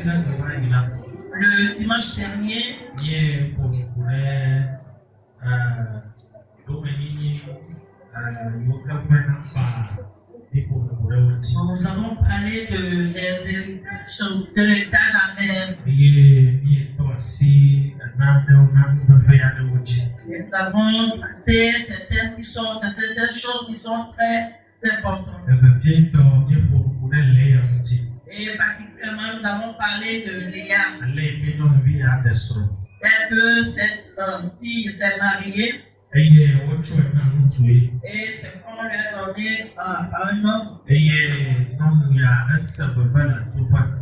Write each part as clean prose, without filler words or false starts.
Le dimanche dernier, nous avons parlé des héritages, de l'héritage amer. Nous avons traité certaines choses qui sont très importantes. Et particulièrement, nous avons parlé de Léa. Telle que cette fille s'est mariée. Et c'est qu'on lui a donné à un homme.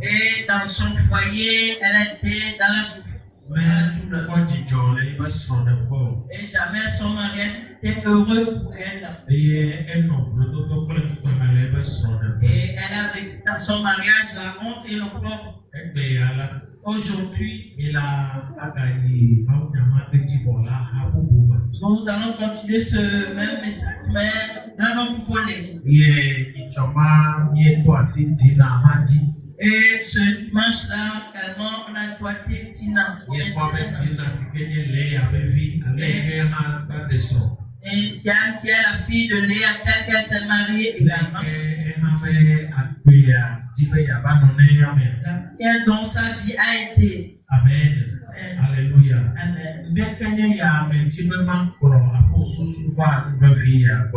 Et dans son foyer, elle a été dans la souffrance. Et jamais son mari était heureux pour elle. Et elle a vécu dans son mariage la honte et l'opprobre. Aujourd'hui, nous allons continuer ce même message, mais d'un homme volé. Et ce dimanche-là, également, on a choisi Tina. Et Diane, qui est la fille de Léa, telle qu'elle s'est mariée également. Et dont sa vie a été. Amen. Alléluia. Amen.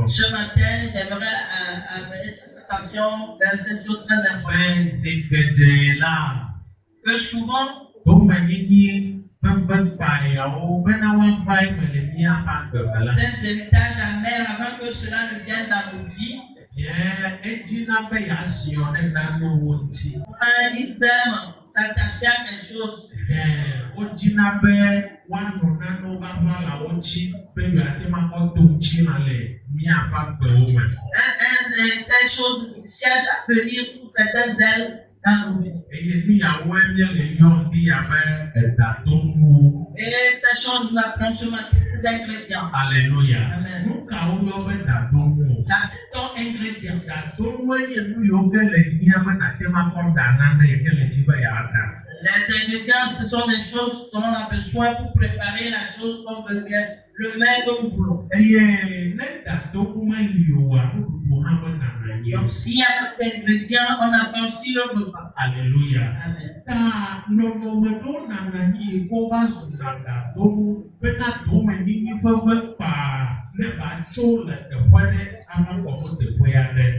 Ce matin, j'aimerais amener attention vers cette chose très importante. Que souvent, ces héritages amers, avant que cela ne vienne dans nos vies, ils aiment s'attacher à quelque chose. Ces choses qui cherchent à venir sous certaines ailes dans nos vies. Et ces choses, nous apprenons ce matin des ingrédients. Alléluia. Amen. Ingrédients. Les ingrédients, ce sont des choses dont on a besoin pour préparer la chose qu'on veut bien, le mets que nous voulons. Donc, s'il y a pas d'ingrédients, on n'a pas aussi le repas. Alléluia. Amen.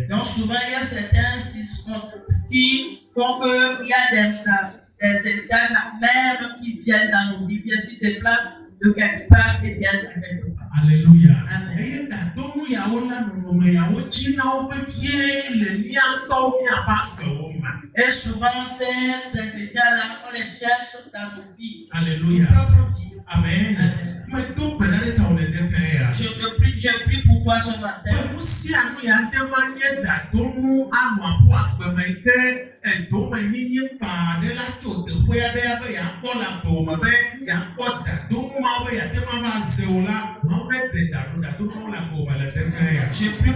Donc, souvent, il y a certains qui font qu'il y a des héritages amers qui viennent dans nos vies, bien sûr, des places de quelque part et viennent de quelque part. Alléluia. Amen. Et souvent, ces ingrédients-là, on les cherche dans nos vies. Alléluia. Nos propres vies. Amen. Amen. Je prie pour toi ce matin. Je prie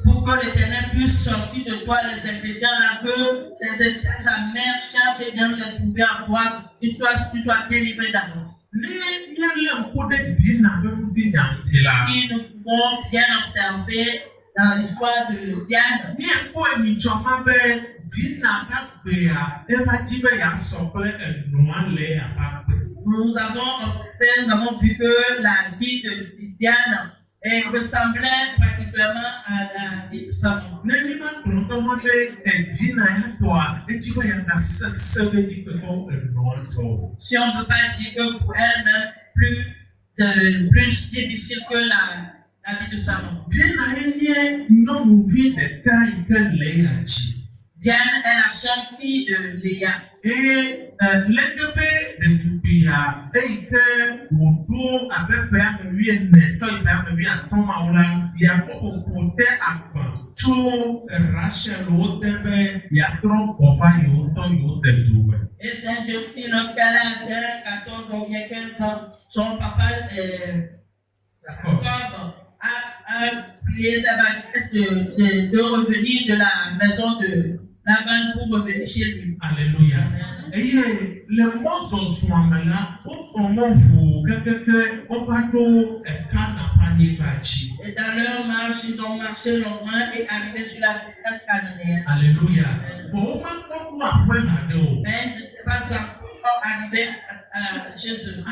pour que l'Éternel puisse sortir de toi les ingrédients là, que ces héritages amers cherchent et viennent les trouver en toi, et toi tu sois délivré d'avance. Si nous pouvons bien observer dans l'histoire de Diane, nous avons vu que la vie de Diane ressemblait particulièrement à la vie de sa maman. Si on ne veut pas dire que pour elle-même, plus difficile que la vie de sa maman. Diane est la seule fille de Léa. Et cette jeune fille, lorsqu'elle a 14 ans ou 15 ans, son papa a prié sa bagages de revenir de la maison de Laban pour revenir chez lui. Alléluia. Et le mot son là, on forme vous que on va do Et dans leur marche, ils ont marché longuement et arrivé sur la terre cananéenne. Alléluia. Faut même pas après mais ils n'étaient pas encore arrivés chez eux.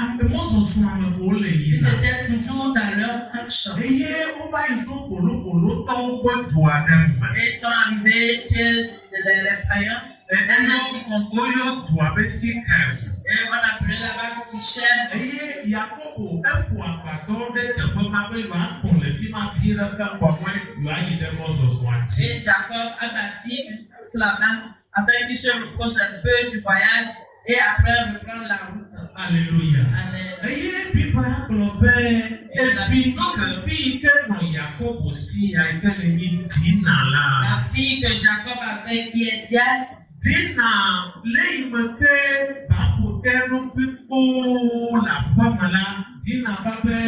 Ils étaient toujours dans leur marche. Et ils sont arrivés chez les païens. Et on appelait là-bas Sichem. Et Jacob a bâti une porte là-bas afin qu'il se repose un peu du voyage et après reprendre la route. Alléluia. Amen. La fille que Jacob avait qui est Diane. Dina leimete bapotero pipo la pamala dina babe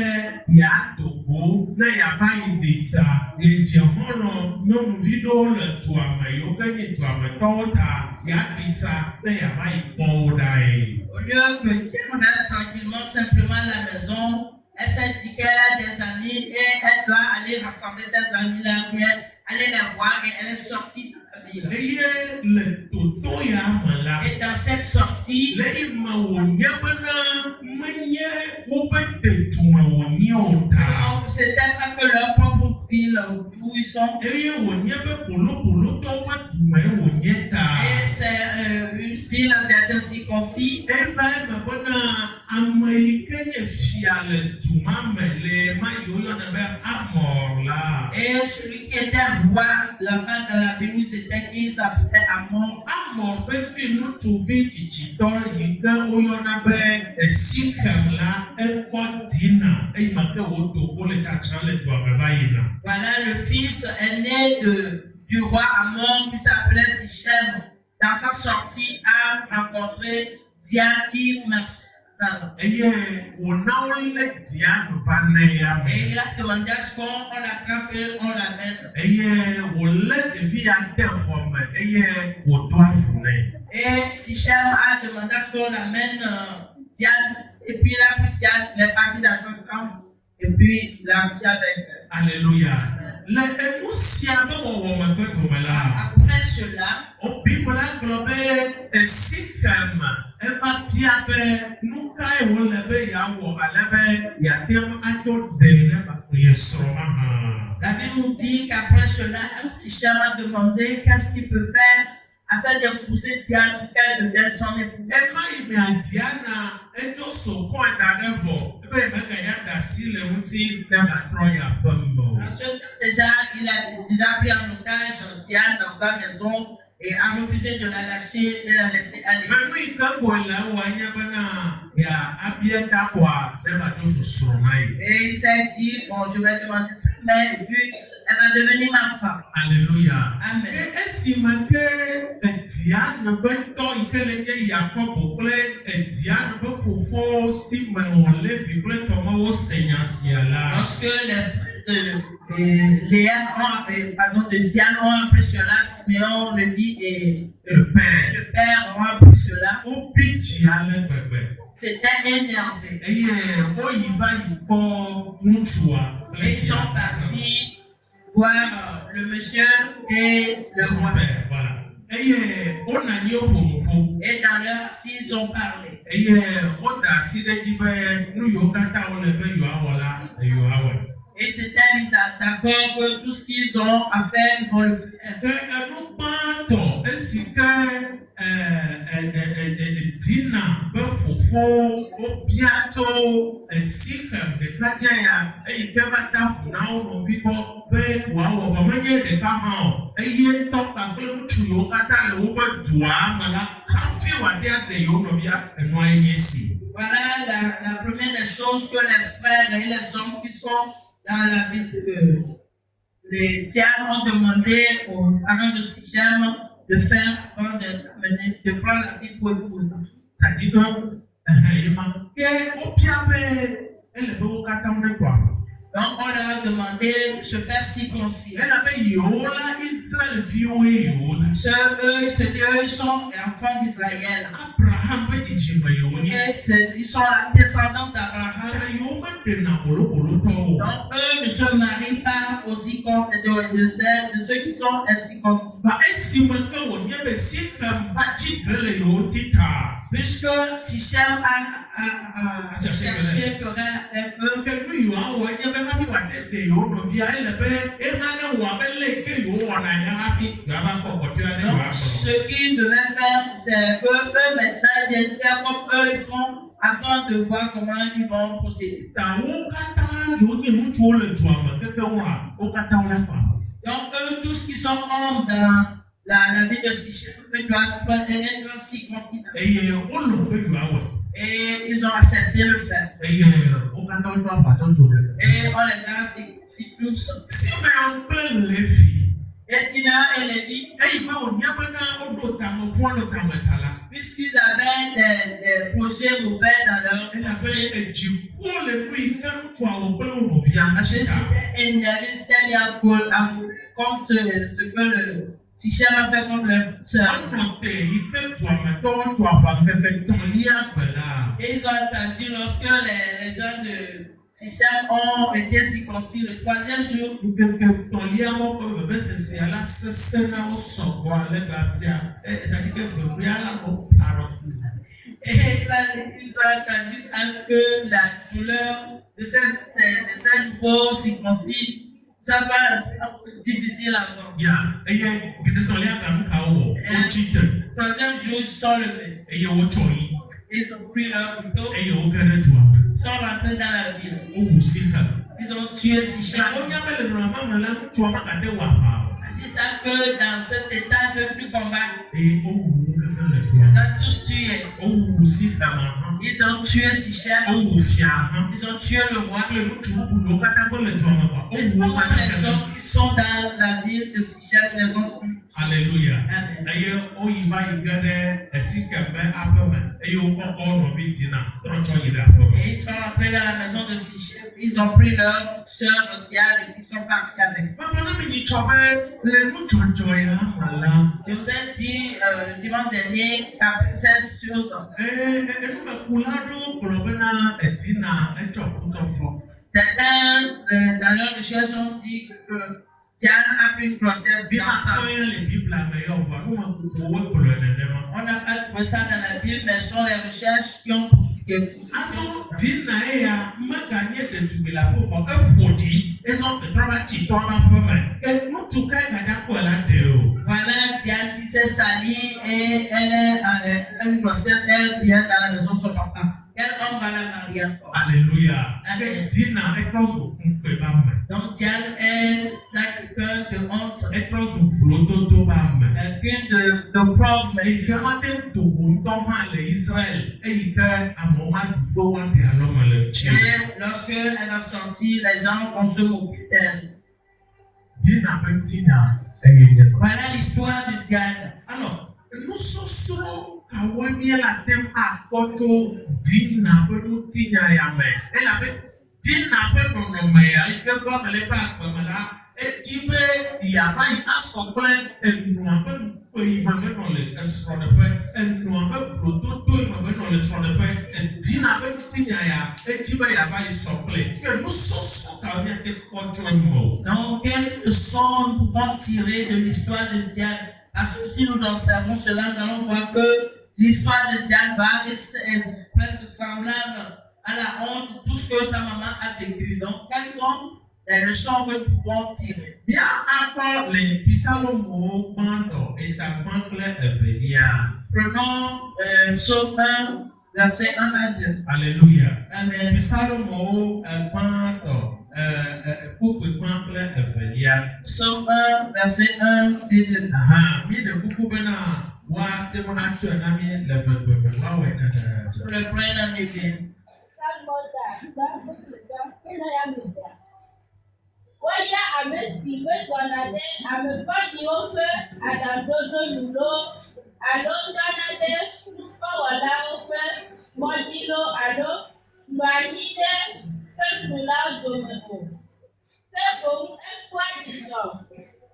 ya dogo na ya vaidita ejemono no video le tuame yo kenye tuame tota ya dita na ya vaipo dai. Au lieu que Diane reste tranquillement simplement à la maison, elle s'est dit qu'elle a des amis et elle doit aller rassembler ses amis là, aller les voir et elle est sortie. Et dans cette sortie, c'était pas que leur propre ville où ils sont. Et c'est une ville des incirconcis. Et celui qui était roi là-bas dans la ville où ils étaient, qui s'appelait Amon. Amon peut faire nous trouver qui voilà, le fils aîné du roi Amon qui s'appelait Sichem. Dans sa sortie, a rencontré Diane qui marchait. Et il a demandé à ce qu'on l'attrape et on l'amène. Et Sichem a demandé à ce qu'on l'amène Diane. Et puis il a pris Diane, il est parti dans son camp. Et puis il a marché avec elle. Alléluia. Après cela, la Bible nous dit qu'après cela, Sichem a demandé qu'est-ce qu'il peut faire afin d'épouser Diane pour qu'elle devienne son épouse. Déjà, il a déjà pris en otage Diane dans sa maison et a refusé de la lâcher et la laisser aller. Et il s'est dit, bon, je vais demander sa mère et puis elle va devenir ma femme. Alléluia. Amen. Lorsque les frères de Diane ont appris cela, Siméon, Lévi et le père ont appris cela. C'était énervé. Et ils sont partis voir le monsieur et le roi. Et dans leur s'ils ont parlé. Et ils s'étaient mis d'accord que tout ce qu'ils ont à faire, ils vont le faire. Dina be fofo obiato esikem de kajeya ikebata funao no vibo be wawo omenye de kama eye topa pe mutuyo kata le wo dua mala kafi wadia de yo no via eno enyesi. Voilà la première des choses que les frères et les hommes qui sont dans la ville de les Diane ont demandé aux parents de Sichem de faire avant de prendre la vie pour épouse. Ça dit que Donc on leur a demandé de se faire circoncire. Eux, c'était eux, ils sont enfants d'Israël. Et ils sont la descendance d'Abraham. Donc eux ne se marient pas aux icônes de ceux qui sont incirconcis. Puisque Sichem a cherché querelle avec eux. Donc, ce qu'ils devaient faire, c'est qu'eux maintenant viennent faire comme eux ils font afin de voir comment ils vont procéder. Donc, eux, tous qui sont hommes dans la vie de Sichem doivent être circoncis. Et ils ont accepté le faire. Et on les a circoncis tous. Et Simeon et Lévi, puisqu'ils avaient des projets mauvais dans leur pensée, parce que c'était énervé, c'était comme ce que le Sichem a fait contre leur soeur. Et ils ont entendu lorsque les gens de Sichem ont été circoncis le 3e jour. Et ils ont entendu à ce que la douleur de ces nouveaux circoncis, ça soit difficile à voir. Le 3e jour, ils sont levés. Ils ont pris leur couteau. Ils sont rentrés dans la ville. Ils ont tué Sichem. C'est ça que dans cet état, ils ne peuvent plus combattre. Ils ont tous tué. Ils ont tué Sichem. Ils ont tué le roi. Et tous les hommes qui sont dans la ville de Sichem les ont tués. Alléluia. Et ils sont entrés dans la maison de Sichem. Ils ont pris leur soeur Diane et ils sont partis avec. Je vous ai dit le dimanche dernier qu'après ces choses, certains dans leur recherche ont dit que Diane a pris une grossesse bien ensemble. On n'a pas trouvé ça dans la Bible, mais ce sont les recherches qui ont poussé. Voilà, Diane qui s'est salie et elle a une grossesse, elle vient dans la maison de son papa. Quel homme va la marier encore? Alléluia. Amen. Donc Diane est quelqu'un de honte, quelqu'un de propre. Et lorsque elle a sorti, les gens ont se moqué d'elle. Voilà l'histoire de Diane. Alors, nous sommes la thème à Koto Dina Benutina Yame. Elle avait Dina Benunomea, il peut voir les pas comme là, et Tibe Yavai a son plein, et nous avons il m'a mis dans les sur le pain, et nous avons flotté tout, il m'a mis dans les sur le pain, et Dina Benutina Ya, et Tibe Yavai son plein. Que nous sommes quand même quelque chose. Donc, quelle leçon nous pouvons tirer de l'histoire de Diane? Parce que si nous observons cela, nous allons voir que l'histoire de Diane va être presque semblable à la honte de tout ce que sa maman a vécu. Donc, quelles sont les leçons que nous pouvons tirer? Bien après les Psalms Bando et Tabancle Evelia. Prenons Psaume 1, verset 1 à 2. Alléluia. Amen. Psalms Bando. Psaume 1, verset 1 et 2. Le prenne en effet. Waya amesi wezonade amefaki ofe adandodo nulo alonganade nufawala ofe mojilo alo lwanyide femula domeko.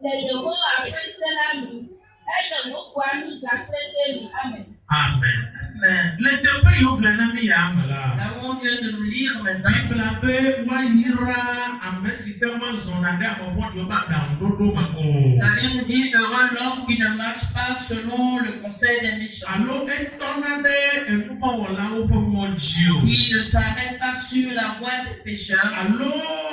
le Yehowa ƒe se la nu, eye wòƒoa nu zã kple ɖeli. Amen. Amen. Amen. Le teƒe yiwo ƒle na mi ya me la. Nous avons lieu de nous lire maintenant. Bible be woayra ame si ke mezɔna ɖe ame vɔ̃ɖiwo ƒe aɖaŋuɖoɖo me o. La Bible nous dit heureux l'homme qui ne marche pas selon le conseil des méchants, Alo etɔna ɖe enuvɔwɔlawo ƒe mɔ dzi o. qui ne s'arrête pas sur la voie des pécheurs Alo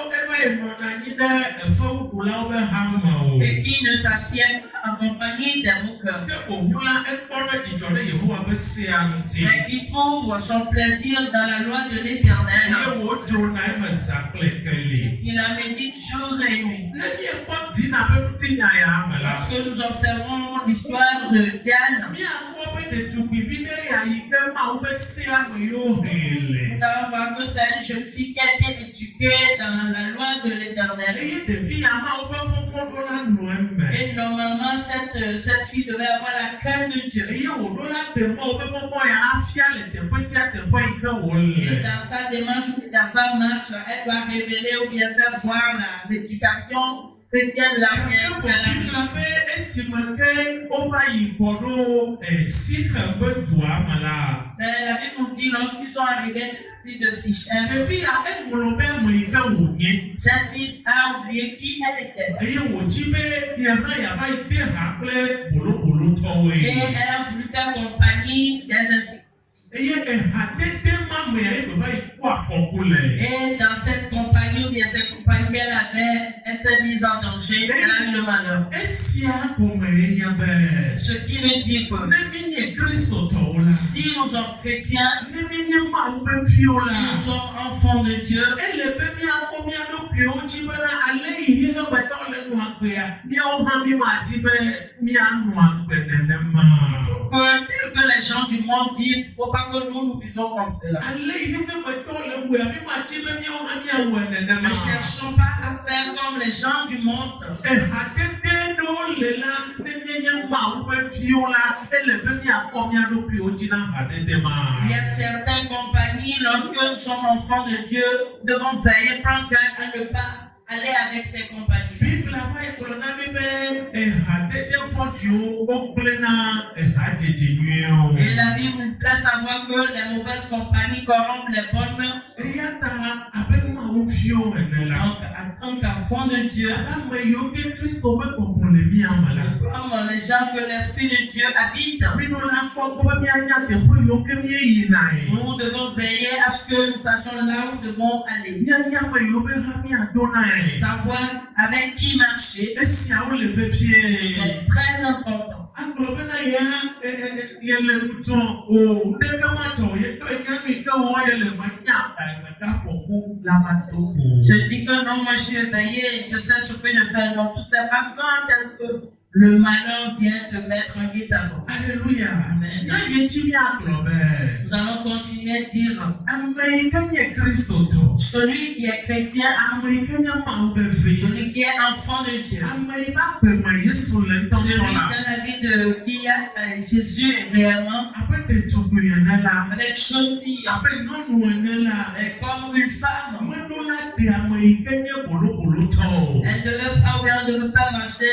eva yi nɔna anyi ɖe fewuɖulawo ƒe hame o. et qui ne s'assied pas en compagnie des moqueurs, Ke boŋu la ekpɔna dzidzɔ ɖe Yehowa ƒe sea ŋuti. mais qui trouve son plaisir dans la loi de Eye l'Éternel, wòdzrona eme zã kple keli. qui la médite jour et nuit. Ne miekpɔ Dina ƒe nutinya ya me la. Lorsque nous observons l'histoire de Diane, Miakpɔ be ɖetugbivi ɖe ya yi ke Mawu ƒe sea me yewo hɛ le. nous allons voir que c'est une jeune fille qui a été éduquée dans la loi de l'Éternel. Eye ɖevi ya Mawu ƒe fɔfɔ ɖo la nɔ eme. Et normalement, cette fille devait avoir la crainte de Dieu. Eye wòɖo la ɖe Mawu ƒe fɔfɔ ya afia le teƒe sia teƒe yi ke Et wòle. dans sa démarche ou dans sa marche, elle doit révéler ou bien faire voir l'éducation chrétienne de la Gake vieille wɔ de la Biblia mission. be esime ke wova yi gbɔ ɖo Sichem ƒe dua me la. Mais la Bible nous dit, lorsqu'ils sont arrivés de la ville de Sichem, Ɖevi ya eŋlɔ be ame yi ke wònye. cette fille a oublié qui elle était. Eye wòdzi be yehã yava yi de ha kple bolobolotɔwoe. Et elle a voulu faire compagnie des incirconcis. Eye ehadede mamea ye beva yi kpɔ afɔku le. Et dans cette compagnie, ou bien cette compagnie qu'elle avait, elle s'est mise en danger, elle a eu le malheur. Esia gome ye nye be Ce qui veut dire que ne mi nye kristotɔwo la. si nous sommes chrétiens, Ne mi nye Mawu ƒe viwo si la. nous sommes enfants de Dieu, Ele be miakpɔ mia ɖokuiwo dzi bena ale yi ye ŋegbetɔ le nu agbea, miawo hã mi madi be mianɔ agbe nenema. que tel que les gens du monde vivent, il ne faut pas que nous vivons comme cela. Ale yi ye ŋegbetɔ le wea, mi madi be miawo hã miawɔe nenema. Ne cherchons pas à faire comme les gens du monde. Ehadede ɖewo le la, ne mienye Mawu ƒe viwo la, ele be miakpɔ mia ɖokuiwo dzi na hadede ma. Il y a certaines compagnies, lorsque nous sommes enfants de Dieu, devons veiller, prendre garde à ne pas aller avec ces compagnies. Biblia va yi gblɔ na mi be ehadede vɔ̃ɖiwo wogblẽ na ehadzedze nyuiwo. Et la Bible nous fait savoir que les mauvaises compagnies corrompent les bonnes mœurs. Eya ta abe Mawu viwo ene la. Donc, en tant qu'enfants de Dieu, Ame yiwo ke Kristo ƒe gbɔgbɔ le mia me la. comme les gens que l'Esprit de Dieu habite, Minɔ la kpɔ gbɔ be mianya teƒe yiwo ke mieyinae. nous devons veiller à ce que nous sachions là où nous devons aller. Mianya ame yiwo be hã miadonae. Savoir avec qui marcher, Esiawo le vevie. c'est très important. Agblɔ bena yele ŋutsɔ o ŋɖeke matsɔ ye ke nyanu yi ke wɔm yele menya ɖeka fɔku la va do o. Je dis que non, moi je suis éveillé, je sais ce que je fais, donc je ne sais pas quand est-ce que le malheur vient de mettre un guet-apens. Alléluia. Amen. Ya ye dzi miagblɔ be Nous allons continuer à dire, ame yi ke nye kristotɔ, celui qui est chrétien, ame yi ke nye Mawu ƒe vi, celui qui est enfant de Dieu, ame yi ƒe agbeme Yesu le celui ŋutɔ dans la. la vie de qui a Jésus réellement, Abe ɖetugbui ene la, avec jeune fille, abe nyɔnu ene la, comme une femme, meɖo la ɖe ame yi ke nye bolobolotɔ o. elle ne devait pas, ou bien elle ne devait pas marcher,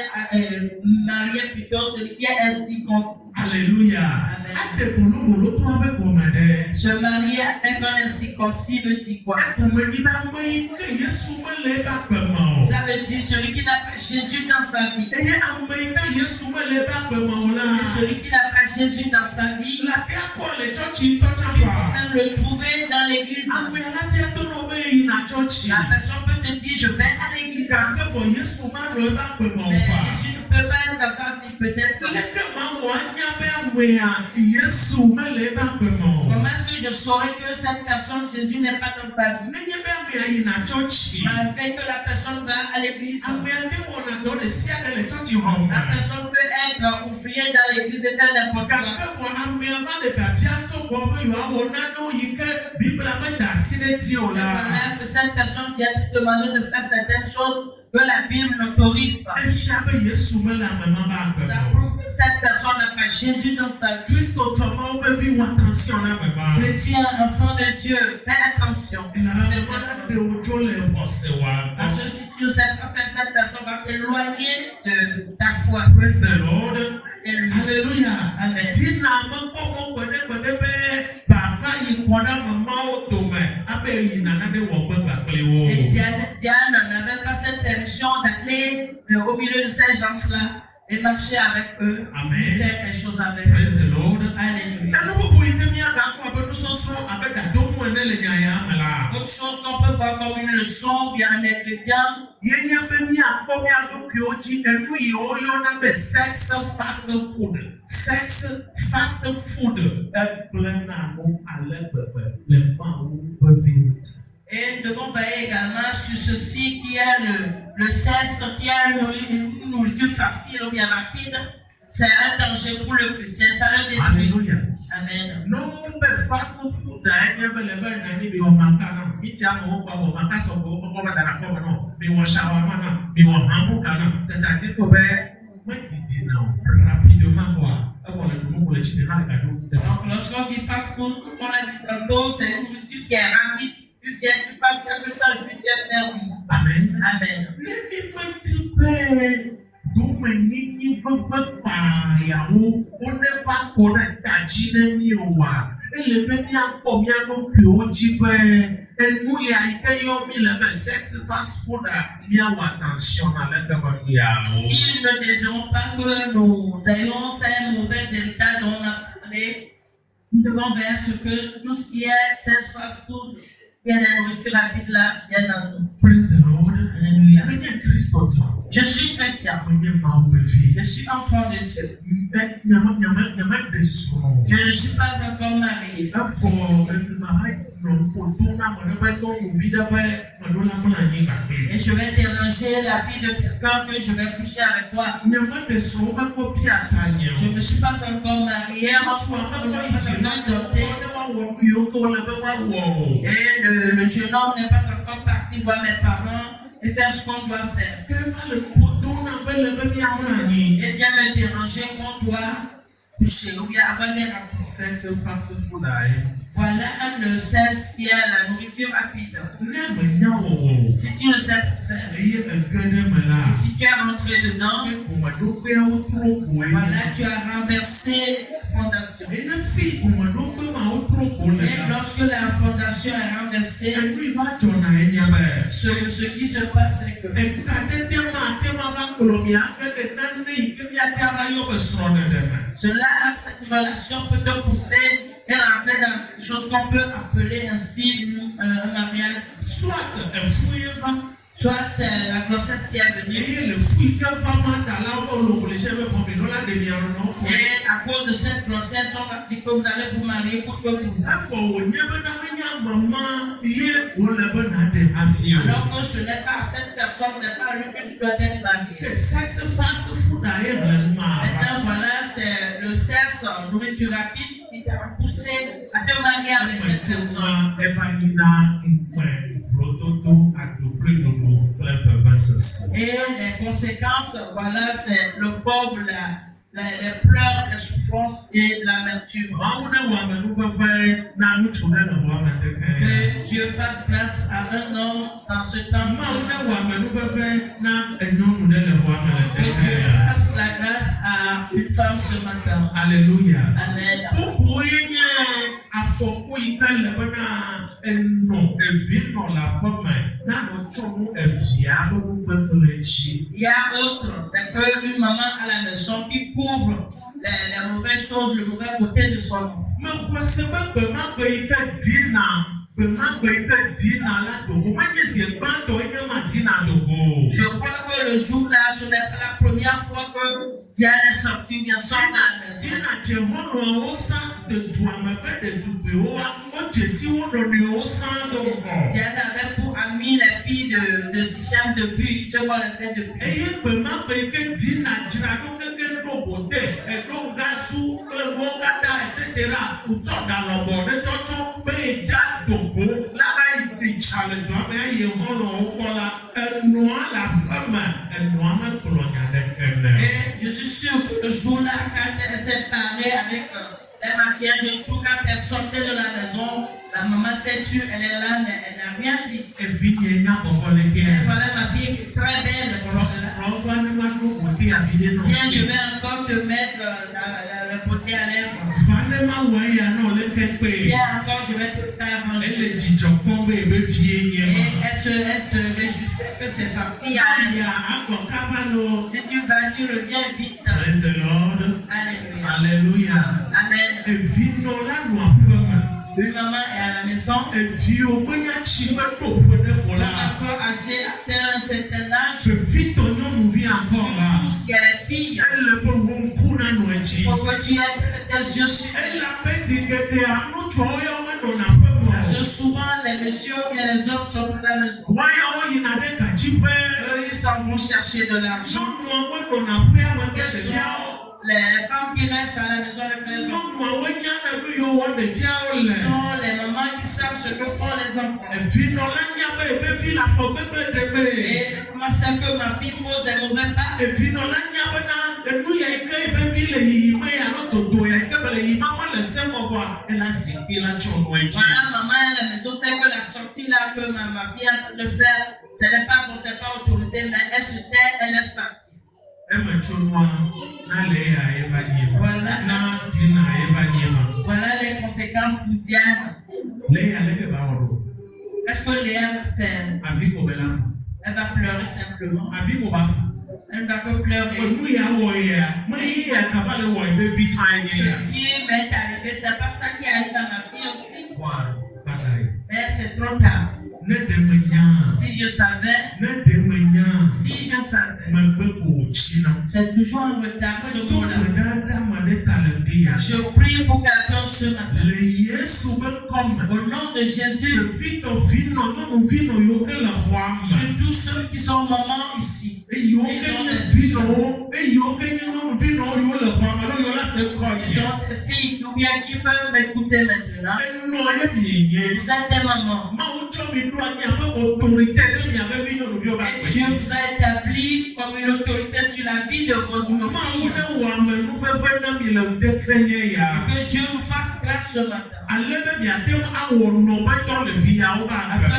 marier plutôt celui qui est incirconcis. Alléluia. Amen. Ade bolobolotɔa ƒe gɔme ɖe. Se marier avec un incirconcis veut dire quoi? Egɔme ɖi na ame yi ke Yesu mele eƒe agbeme o. Ça veut dire celui qui n'a pas Jésus dans sa vie. Eye ame yi ke Yesu mele eƒe agbeme o la, Et celui qui n'a pas Jésus dans sa vie, la tea kpɔ le tsɔtsi ŋutɔ tsafa. même le trouver dans l'église. Ame la tea to na be yina tsɔtsi. La personne peut te dire, je vais à l'église. Gake vɔ Yesu manɔ eƒe agbeme o Mais fa. Jésus ne peut pas être dans sa vie, peut-être. Leke Mawu anya be amea Yesu mele eƒe agbeme o. Comment est-ce que je saurais que cette personne, Jésus n'est pas dans sa vie? Nenye be amea yina tsɔtsi. Malgré que la personne va à l'église, Amea te wɔna dɔ ɖe sia ɖe le tsɔtsi xɔ me. la personne peut être ouvrier dans l'église et faire n'importe quoi. Gake vɔ amea va le biabia tso gbɔ be yewoawɔ nanewo yi ke Biblia meda asi ɖe que cette personne qui a demandé de faire certaines choses que la Bible n'autorise pas. Ça prouve que cette personne n'a pas Jésus dans sa vie. Chrétien, enfant de Dieu, fais attention. Parce que si tu ne sais pas faire, cette personne va t'éloigner de ta foi. Praise the Lord. Alléluia. Amen. Et Diane n'avait pas cette permission d'aller au milieu de ces gens-là et marcher avec eux. Amen. Et faire des choses avec Praise eux. the Lord. Alléluia. Autre chose qu'on peut voir comme une leçon, bien un ingrédient. Sex fast food. Et nous devons veiller également sur ceci qui est le sexe, qui est une nourriture facile ou bien rapide. C'est un danger pour le chrétien, ça le détruit. Hallelujah. Amen. No fast food Donc lorsqu'on dit fast food, comme on l'a dit tantôt, c'est une nourriture qui est rapide. Tu passes quelque temps et puis tu es servi. Amen. Amen. Sex fast food. Si nous ne désirons pas que nous ayons ces mauvais héritage dont on a parlé, nous devons vers ce que tout ce qui est sex fast food, bien la nourriture rapide là, vienne en nous. Praise the Lord. Alléluia. Je suis chrétien. Je suis enfant de Dieu. Je ne suis pas encore marié. Et je vais déranger la vie de quelqu'un que je vais coucher avec toi. Je ne me suis pas encore marié. Et le jeune homme n'est pas encore parti voir mes parents et faire ce qu'on doit faire. Et vient me déranger qu'on doit coucher ou bien avoir des rapports. Voilà le sexe qui est la nourriture rapide. Si tu ne sais pas faire, et si tu es rentré dedans, voilà, tu as renversé la fondation. Et lorsque la fondation est renversée, ce qui se passe, c'est que cette relation peut te pousser et rentrer dans quelque chose qu'on peut appeler ainsi un mariage. Soit c'est la grossesse qui est venue. Et à cause de cette grossesse, on va dire que vous allez vous marier pour que vous. Alors que ce n'est pas cette personne, ce n'est pas lui que tu dois être marié. Maintenant, voilà, c'est le sexe, nourriture rapide, qui t'a poussé à te marier avec cette personne. Et les conséquences, voilà, c'est le pauvre, les pleurs, les souffrances et l'amertume. Que Dieu fasse grâce à un homme dans ce temps. Que Dieu fasse la grâce à une femme ce matin. Alléluia. Amen. Il y a autre, c'est qu'une maman à la maison qui couvre les mauvaises choses, le mauvais côté de son enfant. Je crois que le jour-là, ce n'est pas la première fois que Diane est sortie, bien sortie de la maison. Diane avait pour amis les filles de système de but, ils se connaissaient depuis. challenge wa me ye hono okola enoa la pama enoa me kolonya de. Et je suis sûr que le jour-là, quand elle s'est parée avec les maquillages et tout, quand elle sortait de la maison, la maman s'est tue, elle est là, mais elle n'a rien dit. Et voilà ma fille qui est très belle pour cela. Tiens, je vais encore te mettre le beauté à lèvres. Viens encore, je vais te t'arranger. Et elle se réjouissait que c'est sa fille à elle. Si tu vas, tu reviens vite. Praise the Lord. Alléluia. Alléluia. Amen. Une maman est à la maison. L'enfant âgé atteint un certain âge. Surtout si elle est fille. Il faut que tu aies tes yeux sur elle. Parce que souvent les messieurs et les hommes sont à la maison. Eux, ils s'en vont chercher de l'argent. Les femmes qui restent à la maison avec les enfants sont les mamans qui savent ce que font les enfants. Et comment c'est que ma fille pose des mauvais pas? Voilà, maman à la maison sait que la sortie là que ma fille est en train de faire, ce n'est pas bon, c'est pas autorisé, mais elle se tait, elle laisse partir. Voilà les conséquences pour Diane. Est-ce que Léa va faire? Elle va pleurer simplement. Elle ne va que pleurer. Ce qui m'est arrivé, c'est pas ça qui arrive à ma fille aussi. Mais c'est trop tard. Si je savais, c'est toujours en retard ce mot-là. Je prie pour quelqu'un ce matin. Au nom de Jésus, surtout ceux qui sont mamans ici. Ils ont des filles ou bien qui peuvent m'écouter maintenant. Vous êtes des mamans. Et Dieu vous a établi comme une autorité sur la vie de vos filles. Que Dieu nous fasse grâce ce matin. Afin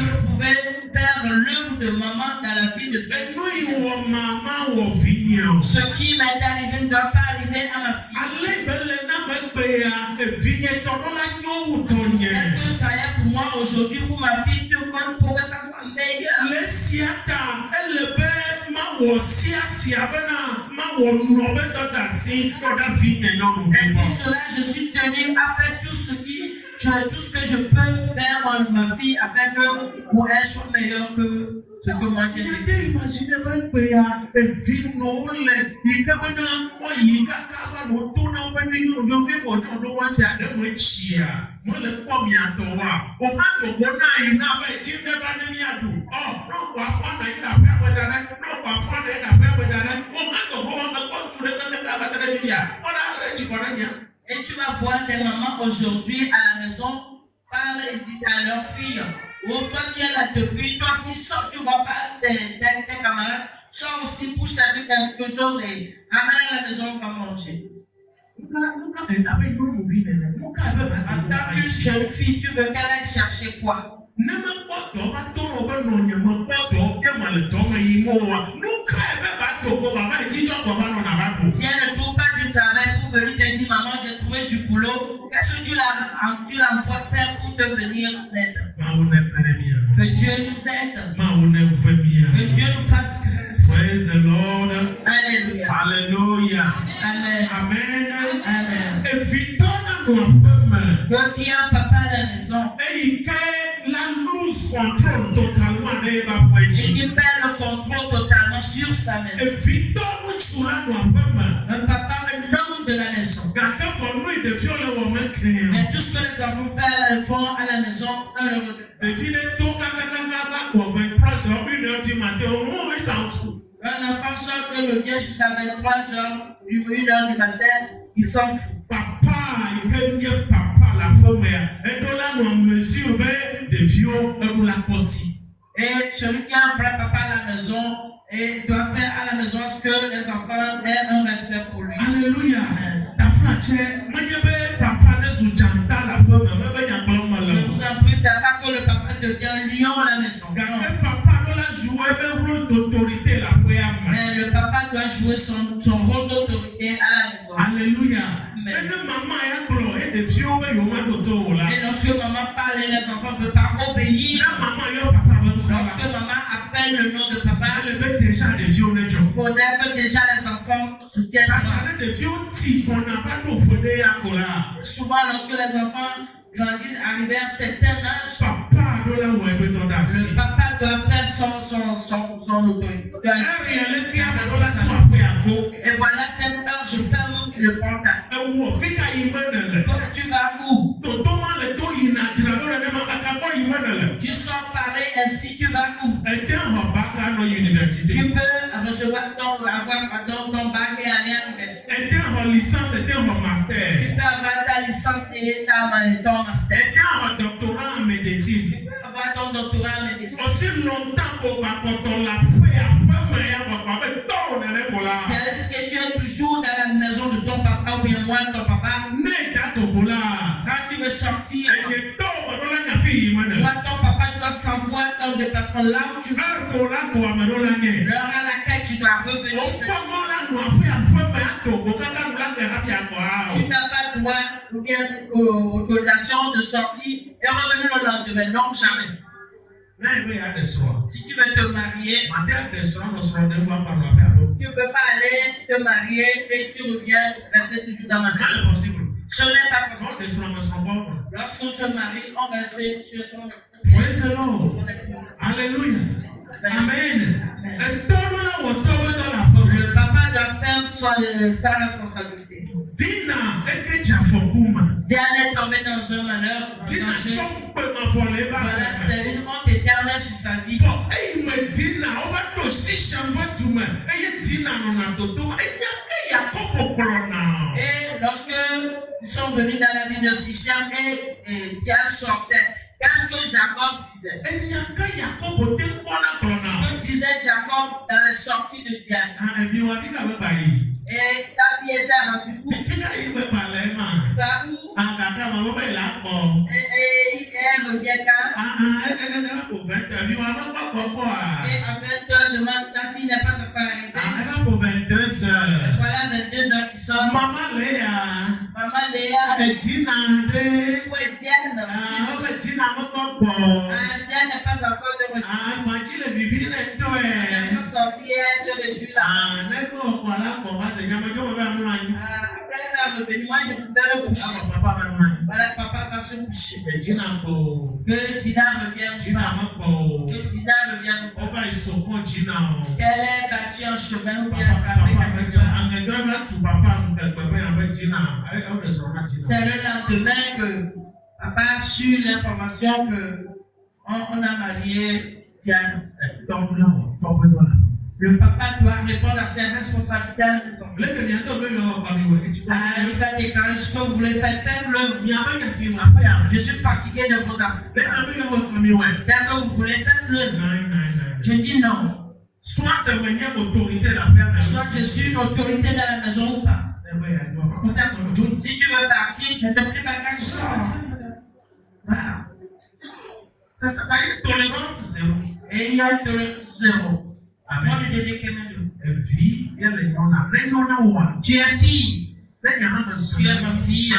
de pouvoir faire l'œuvre de maman dans la vie de ce qui m'est arrivé ne doit pas arriver à ma fille. Est-ce que ça est pour moi aujourd'hui, pour ma fille, pour que ça soit meilleur? Et pour cela, je suis tenu à faire tout ce que je peux faire ma fille afin que pour elle soit meilleure que ce que moi j'ai vécu. Et tu vas voir des mamans aujourd'hui à la maison parler et dire à leurs filles: oh, toi tu es là depuis, toi aussi sors, tu ne vois pas tes camarades, sors aussi pour chercher quelque chose et ramène à la maison, on va manger. En tant qu'une jeune fille, tu veux qu'elle aille chercher quoi? Si elle ne trouve pas du travail pour venir te dire: maman, j'ai trouvé du boulot, qu'est-ce que tu l'envoies faire pour te venir en aide? Que Dieu nous aide. Que Dieu nous fasse grâce. Praise the Lord. Alléluia. Hallelujah. Amen. Amen. Amen. Que qui a un papa à la maison et qui perd le contrôle totalement sur sa maison. Un papa, un homme de la maison. Mais tout ce que les enfants font à la maison, ça le regarde. Un enfant sort de le jusqu'à 23h, 1h du matin, il s'en fout. Papa, il est papa la première. Et donc là, nous mesurons ɖeviwo eɖo la kpɔ si. Et celui qui a un vrai papa à la maison et doit faire à la maison ce que les enfants aient un respect pour lui. Alléluia. Taflatse menye be papa ne zu dzanta la ƒe me mebe nyagblɔm me Je le. vous en prie, c'est pas que le papa devient lion à la maison. Gake papa ɖo la jouer ebe rôle d'autorité la ƒea me. Mais le papa doit jouer son rôle d'autorité à la maison. Alléluia. Amen. Ene mama ya gblɔ e ɖeviwo be yewo ma ɖo to o la. Et lorsque maman parle et les enfants ne veulent pas Ne obéir, mama yɔ papa be ŋkɔ lorsque la. maman appelle le nom de papa, ele be déjà ɖeviwo ne dzɔ. il faudrait que déjà les enfants soutiennent. Sasa ne ɖeviwo ti gbɔna va ɖo ƒe ɖe ya ko la. Souvent, lorsque les enfants grandissent, arrivés à un certain âge, Papa ɖo la wɔ ebe dɔ da asi. le papa doit faire son autorité. Doit- Eri ele kia me ɖo la tu aƒe agbo. Et voilà, cette heure, je ferme le portail. Ewɔ fi ka yi me ne le. Toi, tu vas où? Toto ma le to yina dzra ɖo nenema kaka gbɔ yi me ne le. Tu sors pareil, ainsi tu vas où? Ede xɔ baka nɔ université. Tu peux recevoir ton bac et aller à l'université. Ede xɔ licence, ede xɔ master. Tu peux avoir ta licence et ton master. Ede xɔ doctorat en médecine. Tu peux avoir ton doctorat en médecine. Aussi longtemps ko gbakɔtɔ la ƒe aƒeme ya gbagba be tɔwo nene ko la. C'est est-ce que tu es toujours dans la maison de ton papa ou bien moi ton papa? Ne dza to ko la. Quand tu veux sortir, Enye tɔwo me ɖo la nyafi yi me ne. toi ton papa, tu dois savoir ton déplacement là où tu vas. Ergo la ko ame ɖo la nye. L'heure à laquelle tu dois revenir. Wokpɔgbɔ la nɔ aƒeme ato ko kaka nu la gbɛ hafi akɔ Tu awɔ. n'as pas droit ou bien autorisation de sortir et revenir le lendemain. Non, jamais. Na yi be ya ɖe srɔ̃. Si tu veux te marier, Mate ɖe srɔ̃ nɔ srɔ̃ ɖem va kpanɔ aƒe alo. tu ne peux pas aller te marier et tu reviens rester toujours dans ma maison. Male possible. Ce n'est pas N'o possible. ɖe srɔ̃ me srɔ̃ bɔ kɔ. Lorsqu'on se marie, on reste sur son Praise the Lord. Hallelujah. Amen. Etɔɖo la wɔ tɔwo dɔ le aƒe me. Le papa doit faire sa responsabilité. Dina eke dze afɔku me. Diane est tombée dans un malheur. Dina sɔ ŋukpe me vɔ le ebe Voilà, aƒe me. c'est une honte éternelle sur sa vie. Fɔ eyi me Dina wova ɖo Sishem ƒe du me eye Dina nɔna toto enya ke Yakobo kplɔna. Et lorsque ils sont venus dans la ville de Sichem et Diane sortait, qu'est-ce que Jacob disait? Enya ke Yakobo te kpɔna kplɔna. Que disait Jacob dans les sorties de Diane? Evi wa fi ka be ba yi. Et ta fille s'est rendue où? Fi ka yi be ba le ma. Va où? Agaka ma be la kpɔ. Et elle revient quand? Eka ko 20 vi wa me kpɔ kpɔ a. Et à 20h, demande ta fille n'est pas encore arrivée. Eka ko 22 heures. Voilà 22 heures qui sont. Mama Léa. Maman Léa, Edina de. où est Diane? Obe Dina me kpɔ. Diane n'est pas encore de retour. Agbatsi le vivi ne ŋutɔ Elles sont sorties et elles se réjouissent là. Ne ko xɔ la kɔ va se nyamedzɔ me be amlɔ anyi. Après elle est revenue, moi je pouvais le coucher. Awɔ papa be mlɔ anyi. Voilà, papa va se coucher. Edina ko. Que Dina revienne Dina pas. me kpɔ o. Que Dina revienne pas. Ova yi sɔkɔ Dina o. Qu'elle ait battu un chemin ou bien Papa frappé be quelque nya part. aŋedɔ va tu papa ŋgɛgbɛ be yabe Dina eɖe srɔ̃ na Dina. C'est le lendemain que papa a su l'information que on a marié Diane. Etɔɖo la wɔ tɔƒe dɔ la. Le papa doit répondre à ses responsabilités à la maison. Leke miatɔ be yɔ kpami wɔ etsi kɔ. Il va déclarer ce que vous voulez faire, faites-le. Miabe nyati ŋu aƒe ya me. Je suis fatigué de vos affaires. Leke be yɔ kpami wɔ. Dès que vous voulez, faites-le. Nine. Je dis non. Soit menye autorité la paix mais Soit je suis une autorité dans la maison ou pas. Si tu veux partir, je te prie pas qu'à sort. Voilà. Ça y est, tolérance zéro. Et il y a une tolérance zéro. Amen. Moi, je te dis que même Vie, il y a les non-à. tu es fille. Tu es ma fille.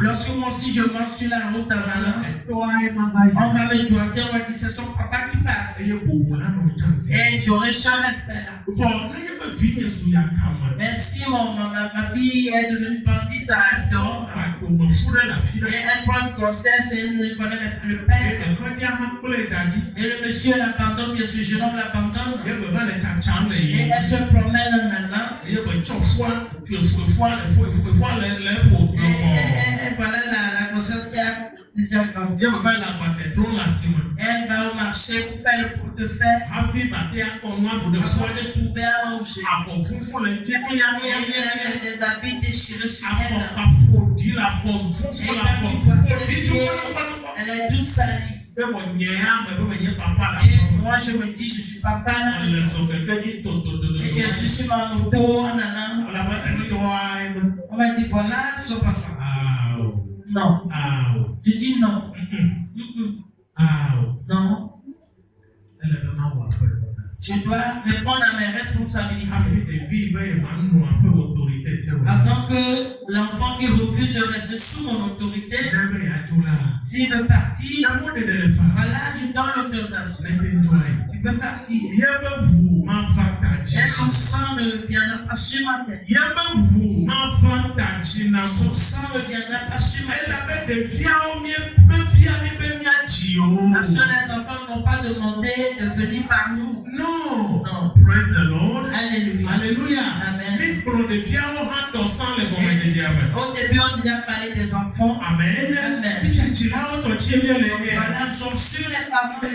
Lorsque moi aussi je monte sur la route en allant, on va me doigter, on va dire c'est son papa qui passe. Et j'aurai ce respect là. Mais si ma fille est devenue bandite à Adon, et elle prend une grossesse et elle ne connaît même pas le père, et le monsieur l'abandonne, bien ce jeune homme l'abandonne, et elle se promène en allant, et voilà la grossesse qui a déjà grandi. Elle va au marché pour faire le portefeuille, avant de trouver à manger. Et elle a des habits déchirés sur elle. Et quand tu vois elle est toute salie. Que mon nyéa, mais vous venez papa là. Et moi, je me dis, je suis papa là. On laisse au quelqu'un qui Et je suis sur ma moto en allant. On la voit un toi. On va dire, voilà son papa. Ah. Non. Ah. Je dis non. Ah. Non. Elle est vraiment ou après. Je dois répondre à mes responsabilités. Avant Avant que l'enfant qui refuse de rester sous mon autorité, s'il veut partir, voilà, je donne l'autorisation. Il peut partir. Et son sang ne viendra pas sur ma tête. Son sang ne viendra pas sur ma tête. Parce que les enfants n'ont pas demandé de venir par nous. No. Non. Praise the Lord. Alléluia. Alléluia. Amen. Au début, on a déjà parlé des enfants. Amen. Amen. Voilà, nous sommes sur les parents. Nous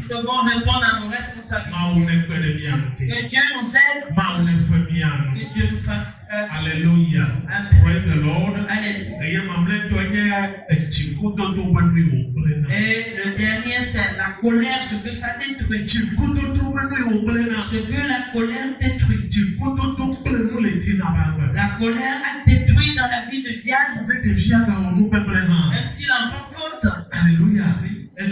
devons répondre à nos responsabilités. Que Dieu nous aide. Que Dieu nous fasse grâce. Alléluia. Amen. Praise the Lord. Alléluia. Et le dernier, c'est la colère, ce que ça détruit. Ce que la colère détruit. La colère a détruit dans la vie de Diane. Même si l'enfant faute. Alléluia. Il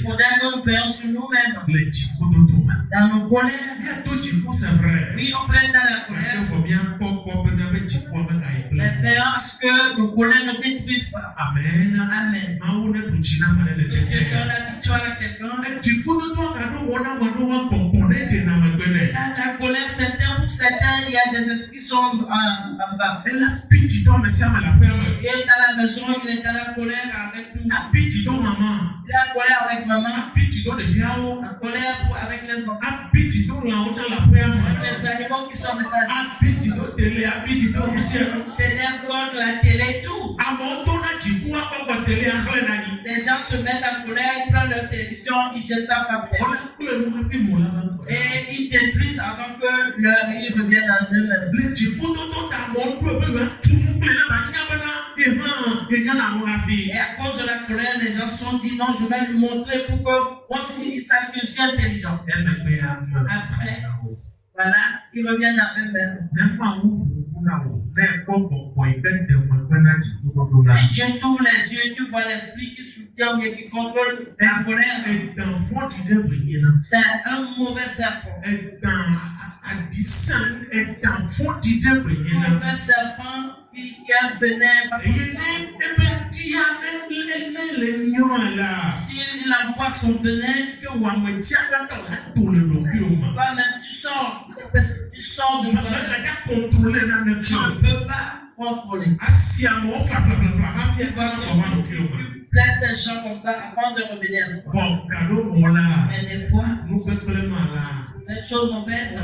faudrait que nous veillions sur nous-mêmes. Dans nos colères. Oui, on peut être dans la colère. Mais veillons à ce que nos colères ne détruisent pas. Amen. Amen. Que Dieu donne la victoire à quelqu'un. La colère, pour certains, il y a des esprits sombres en bas. Et dans la maison, il est dans la colère avec nous. Il est en colère avec maman. En colère avec les enfants. Avec les animaux qui sont là. S'énerve contre la télé et tout. Les gens se mettent en colère, ils prennent leur télévision, ils jettent ça par terre. Et ils détruisent avant que ils reviennent en eux-mêmes. Et à cause de la colère, les gens se sont dit non, je vais lui montrer pour qu'ils sachent que je suis intelligent. Après, voilà, ils reviennent à eux-mêmes. Si Dieu t'ouvre les yeux, tu vois l'esprit qui soutient et qui contrôle la colère. C'est un mauvais serpent. Un mauvais serpent qui a un venin. S'il envoie son venin, toi-même tu sors de colère. Tu ne peux pas contrôler. Tu blesses les gens comme ça avant de revenir. Mais des fois, cette chose mauvaise, tu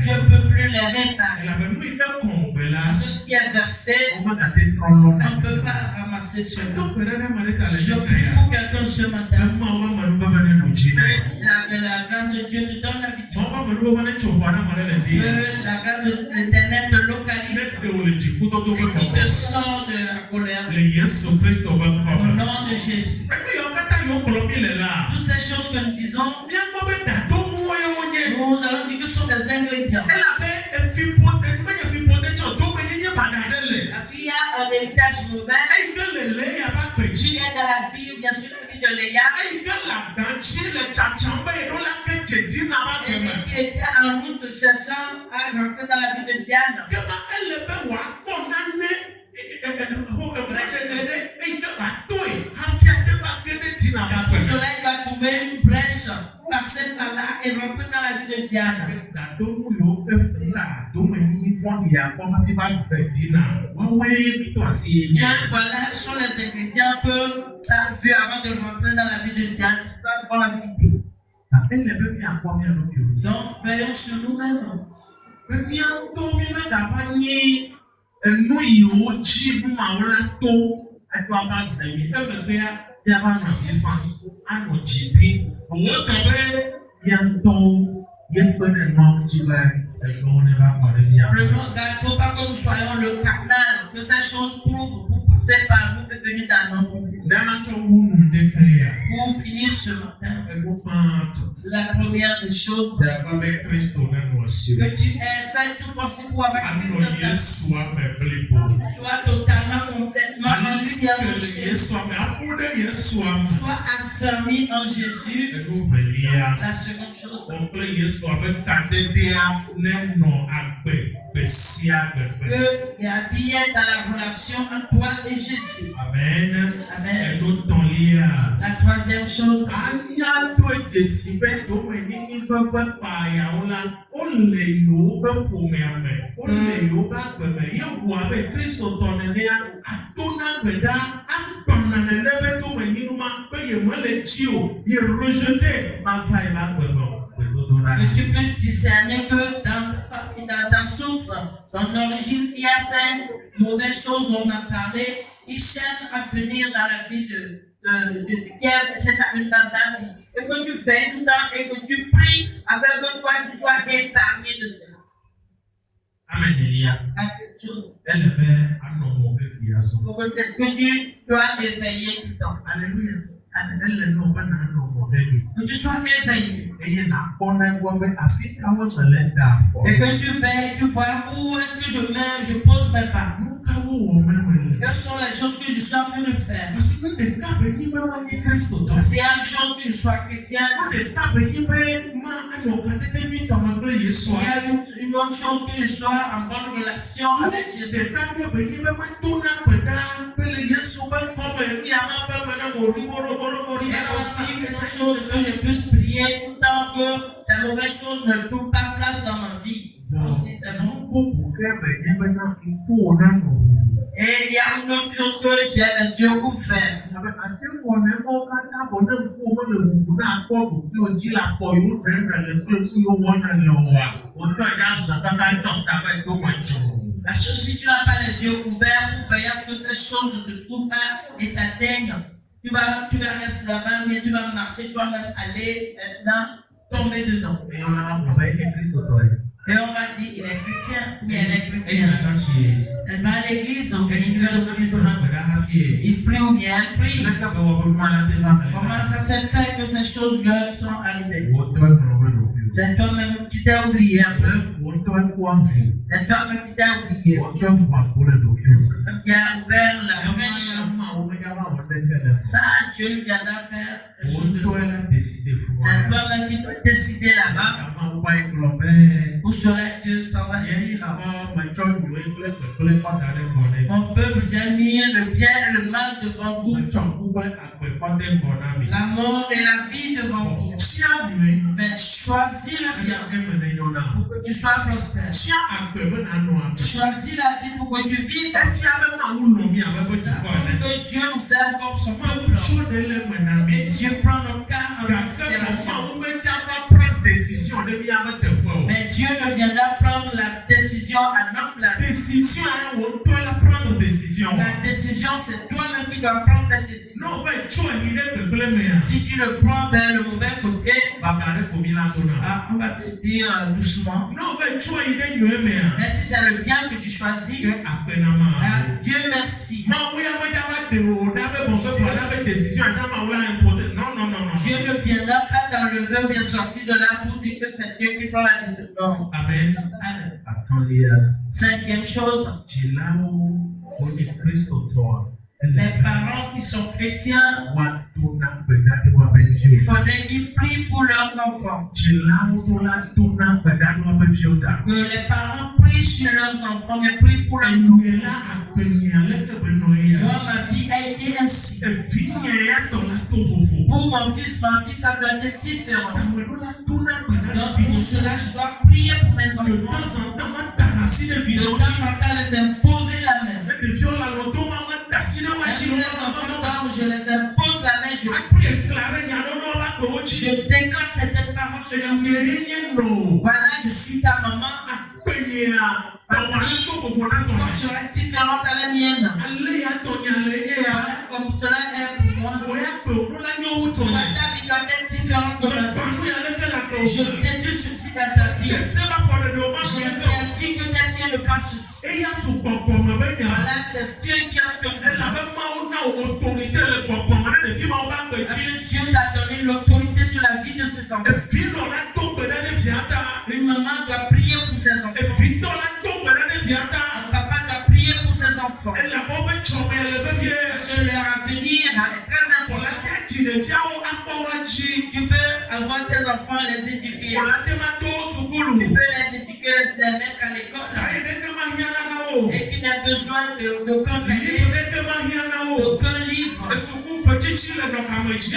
ne peux plus les réparer. Parce que ce qui est versé, on ne peut pas ramasser cela. Je prie pour quelqu'un ce matin. La grâce de Dieu te donne la victoire. Que la grâce de l'Éternel te localise. Et qui te sort de la colère. Au nom de Jésus. Toutes ces choses que nous disons, nous allons dire que ce sont des ingrédients. Parce qu'il y a un héritage mauvais. Il y a dans la vie, bien sûr, la vie de Léa. Et il était en route cherchant à rentrer dans la vie de Diane. Pour cela, il va trouver une brèche, passer par là et rentrer dans la vie de Diane. Voilà, ce sont les ingrédients que ça a vu avant de rentrer dans la vie de Diane. C'est ça qu'on a cité. Donc, veillons sur nous-mêmes. Il ne faut pas que nous soyons le canal, que ces choses prouvent pour passer par nous, que ce matin, ẹnu pààtó. la première des choses, Tí a bá bẹ Kristo nínú ọ̀sẹ̀ que o. tu aies fait tout possible pour avoir Àná Christ dans ta vie. Yéṣu abẹ̀bẹ̀lẹ̀ bò. Sois totalement, complètement entièrement Alikele Jésus. Yéṣu amẹ, akúndé Yéṣu amẹ. Sois affermi en Jésus. Ẹnu vẹ̀líà. La seconde chose, Ọ̀pẹ Yéṣu abẹ tàdédéa nínú àgbẹ̀ gbèsè àgbẹ̀gbẹ̀. qu'il y a bien dans la relation entre toi et Jésus. Amen. Amen. Ẹnu tàn líà. La troisième chose, Anyado Jesi bẹ dome ní fẹ́fẹ́ pààyàwó la, ó lè yòó bẹ pòmìàmẹ, ó lè yòó bẹ gbẹmẹ, yẹ wò abẹ Kristo tọ̀nẹ̀ ní a, àtọ́nàgbẹ̀dá, àgbọ̀nànẹ̀dẹ́ bẹ dome nínú ma, bẹ yẹ wọ́n lè jí o, yẹ rejeté, máa fa ìbá gbẹmẹ o, gbẹdọdọ náà. que tu puisses discerner que dans ta source, dans l'origine, il y a ces mauvaises choses dont on a parlé. Il cherche à venir dans la vie de quelqu'un, il cherche à venir dans ta vie. Et que tu fais tout le temps et que tu pries avec que toi tu sois épargné de cela. Amen Elia, À quelque chose. elle bẹ anọmọ bẹ bìí azọ. Pour que tu sois éveillé tout le temps. Alléluia. Amen. Elle n'o bẹ n'anọmọ bẹ bi. Que tu sois éveillé. Eye na kpọ n'egbọ bẹ afi kawo mẹlẹ da afọ. Et que tu veilles, tu vois où est-ce que je pose mes pas. Nukawo wọ mẹmẹlẹ. Quelles sont les choses que je suis en train de faire. Parce que ne tabe nyi bẹ wọn nye Kristo tọ. S'il y a une chose que je sois chrétien, Ne tabe nyi bẹ ma anọ katete mi tọmọ bẹ Yesu il y a. a une autre chose que je sois en bonne relation avec Jésus. Ne tabe bẹ nyi bẹ ma to na gbẹda pẹlẹ Yesu bẹ kọmọ ẹni a ma bẹ mẹ na mo rí bọrọbọrọbọrọ Il y bẹ a na aussi une autre chose que je puisse prier tout le temps que ces mauvaises choses ne trouvent pas place dans ma vie. Aussi, c'est bon. Gbogbo kẹ bẹ nyi bẹ na ikú na nọ. Et il y a une autre chose que j'ai les yeux ouverts. Abe ate wɔne mo kata bɔ ne ŋku mo le ŋku na kpɔ ɖokuiwo wo dzi le afɔ yiwo ɖeɖe le kple ŋku yiwo wɔne le oa wotɔ ya zɔ kaka tsɔ ta be do me dzo. Parce que si tu n'as pas les yeux ouverts pour veiller à ce que ces choses ne te trouvent pas et t'atteignent, tu vas rester là-bas, mais tu vas marcher toi-même, aller maintenant tomber dedans. Eyi wɔna ma bɔ bɛ eke Kristo tɔ ye. Et on va dire, il est chrétien, mais elle est Eyi chrétienne. na tsɔtsi ye. Elle va à l'église, ou bien Eyi il ne va à do l'église. Kristo na gbe ɖa hafi ye. Il prie ou bien elle prie. Ne ka bɛ wɔ be nua la te va me. Comment ça s'est fait que ces choses-là sont arrivées? Wotɔ ekplɔ be ɖokuiwo. C'est toi-même, tu t'es oublié un peu. Wotɔ eku avu. C'est toi-même qui t'es oublié. Wotɔ eku agbo le ɖokuiwo. Qui a ouvert la brèche. Ɛma wo me ya va wɔ ɖeke le sa. Ça, Dieu viendra faire les choses de Wotɔ la deside fu. C'est toi-même qui dois décider là-bas. Ama wo va ekplɔ bɛɛ. Pour cela, Dieu s'en va dire. Mon peuple, j'ai mis le bien et le mal devant vous, la mort et la vie devant vous. Mais choisis le bien pour que tu sois prospère. Choisis la vie pour que tu vives. Pour que Dieu nous aime comme son peuple. Et Dieu prend nos cas en considération. Mais Dieu ne viendra prendre la décision à notre place. La décision, c'est toi-même qui dois prendre cette décision. Si tu le prends vers le mauvais côté, on va te dire doucement. Mais si c'est le bien que tu choisis, Dieu merci. Dieu ne viendra pas t'enlever ou bien sortir de là pour dire que c'est Dieu qui prend la décision. Amen. Amen. Cinquième chose, les parents qui sont chrétiens, il faudrait qu'ils prient pour leurs enfants. Que les parents prient sur leurs enfants, mais prient pour leurs enfants. Moi, ma vie a été ainsi. Pour mon fils, ma fille, ça doit être différent. Donc, pour cela, je dois prier pour mes enfants. De temps en temps, les imposer la main. Si les enfants dorment, je les impose la main, je prie. Je déclare certaines paroles sur leur vie. Voilà, je suis ta maman. Ma fille, comme sera différente à la mienne. Voilà, comme cela est pour moi. Ta vie doit être différente de ma vie. Je t'ai dit ceci dans ta vie. J'ai interdit que tes pieds ne fassent ceci. Voilà, c'est spirituel ce que tu fais. Parce que Dieu t'a donné l'autorité ɖeviawo akpɔ woadzi. Tu peux avoir tes enfants, les éduquer. Wòle tema to sukulu. Tu peux les éduquer, les mettre à l'école. Kayi ɖeke mahiã na wo. Et qui n'a besoin d'aucun cahier, Livre ɖeke mahiã na wo. d'aucun livre. Sukufetsitsi le nɔkame dzi.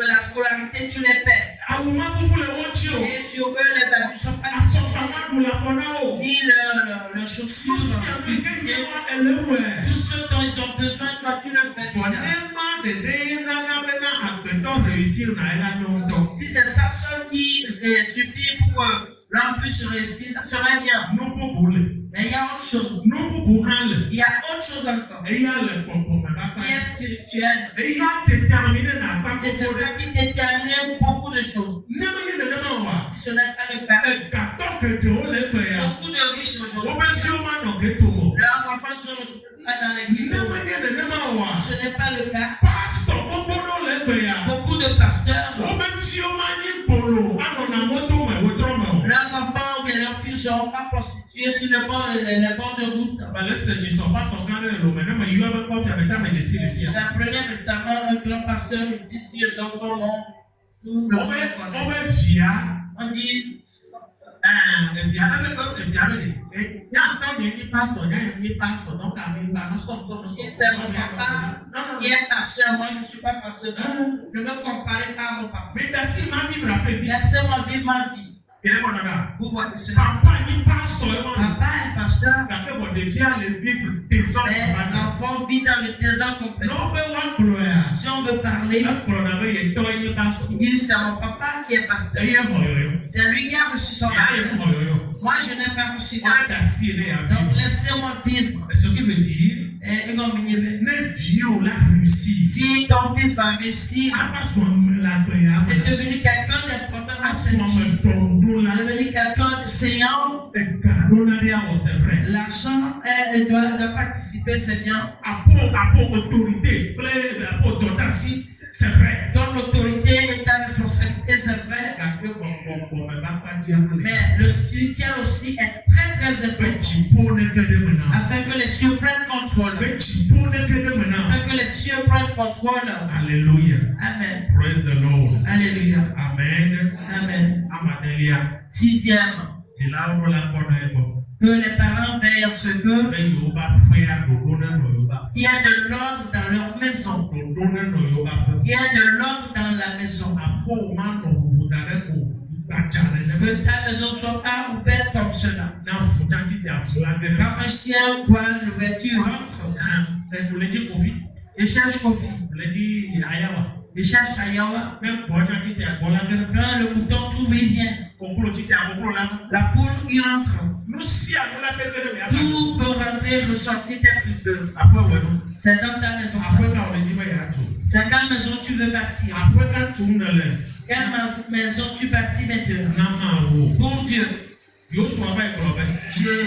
La scolarité, tu les paies. Awuma fufu le wo dzi o. Et sur eux, les habits sont pas Afɔkpa maɖu le afɔ na wo. ni leurs chaussures. Susi ame wa ele wɛ. Tout ce dont ils ont besoin, toi, tu le fais déjà. Wònema ɖeɖe nana bena agbetɔ réussir na ela nyɔ ŋutɔ. Si c'est ça seul qui suffit pour que l'homme puisse réussir, ça serait bien. Nu bubu le. Mais il y a autre chose. Nu bubu hã le. Il y a autre chose encore. Eya le gbɔgbɔme ɖaka. Qui est spirituel. Eya déterminé na Et c'est akpakpɔ ça ɖe. qui détermine beaucoup de choses. Ne menye nenema oa. Si ce n'est pas le cas. Egatɔ geɖewo le egbe ya. Beaucoup de riches aujourd'hui, Wobe fiwo manɔ geto mo. leurs enfants se retrouvent pas dans les Ne ghettos. menye nenema oa. Ce n'est pas le cas. Pastor gbogbo ɖewo le egbe ya. Beaucoup de pasteurs, Wobe fiwo manyi gbolo anɔna moto me wetrɔ me o. leurs enfants ou bien leurs filles ne seront pas prostitués sur les bords de route. Bale se nyisɔ pastor gã ɖe le lome ne me yi wobe kɔfia me sia me dzesi le fia. J'apprenais récemment un grand pasteur ici sur dans son nom. Tout le monde connaît. Wobe via. On dit, Evia be de. Nyatɔ nye nyi pastor nye nyi pastor donc ami ba no sɔm. c'est mon papa qui est pasteur, moi je ne suis pas pasteur. Ne me comparez pas à mon papa. Mais dasi ma vivre la paix vie. Laissez-moi vivre ma vie. Ele kɔ nana. Vous voyez cela. Papa nyi pastor ema. Papa est pasteur, Gake vɔ devia le vivre des hommes. mais l'enfant vit dans le désert complet. Non be wa kplɔ ya. Si on veut parler, Ekplɔ na be yetɔ nyi pastor. il dit c'est mon papa qui est pasteur. Eye xɔ yɔyɔ. C'est lui qui a reçu son Ya ye appel. xɔ yɔyɔ. Moi je n'ai pas reçu Wɔn d'appel. dasi ne ya Donc vivre. laissez-moi vivre. Ce qui veut dire. Et comme il y avait- Ne vieux la réussir. Si ton fils va réussir, Aba sɔ ame la gbe ya est me. devenu quelqu'un d'important dans Asɔ cette vie, ame dɔndo la. devenu quelqu'un de saignant, Ega dona de awɔ c'est vrai. l'argent doit participer, c'est bien. Apo autorité kple apo dɔdasi c'est vrai. Ton autorité et ta responsabilité, c'est vrai. Gake xɔxɔxɔ me ba kpa dzi ame le. Mais le spirituel aussi est très très Be important. dziƒo ne ge ɖe me na. Afin que les cieux prennent contrôle. Be dziƒo ne ge ɖe me na. Afin que les cieux prennent contrôle. Alléluia. Amen. Praise the Lord. Alléluia. Amen. Amen. Amadelia. Sixième, Dzilawo ɖo la gbɔ na egbɔ. que les parents veillent à ce que Be yewo ba ƒea ɖoɖo ne nɔ yewo ba. il y ait de l'ordre dans leur maison. Ɖoɖo ne nɔ yewo ba ƒe. Il y ait de l'ordre dans la maison. Apo ma nɔ ʋuʋu da ɖe ko gbadza nene. Que ta maison soit pas ouverte comme cela. Na fu dzadzi de afu la ge ɖe. Quand un chien voit l'ouverture, rentre. Le dzi kofi. Je cherche Kofi. Le dzi ayawa. Je cherche Ayawa. Ne gbɔ dzadzi de agbɔ la ge ɖe. Quand le mouton trouve, il vient. Koklo dzi de akoklo la me. La poule, il rentre. Nu sia nu la ke ge ɖe mia ba. Tout peut rentrer et ressortir tel qu'il veut. Aƒe wɔ nu. C'est dans ta maison. ça. Aƒe ka wòle dzi be yeatu. C'est quelle maison tu veux bâtir? Aƒe ka tum ne le. Quelle maison tu bâtis maintenant? Na ma wo. Pour Dieu. Yosua va gblɔ be.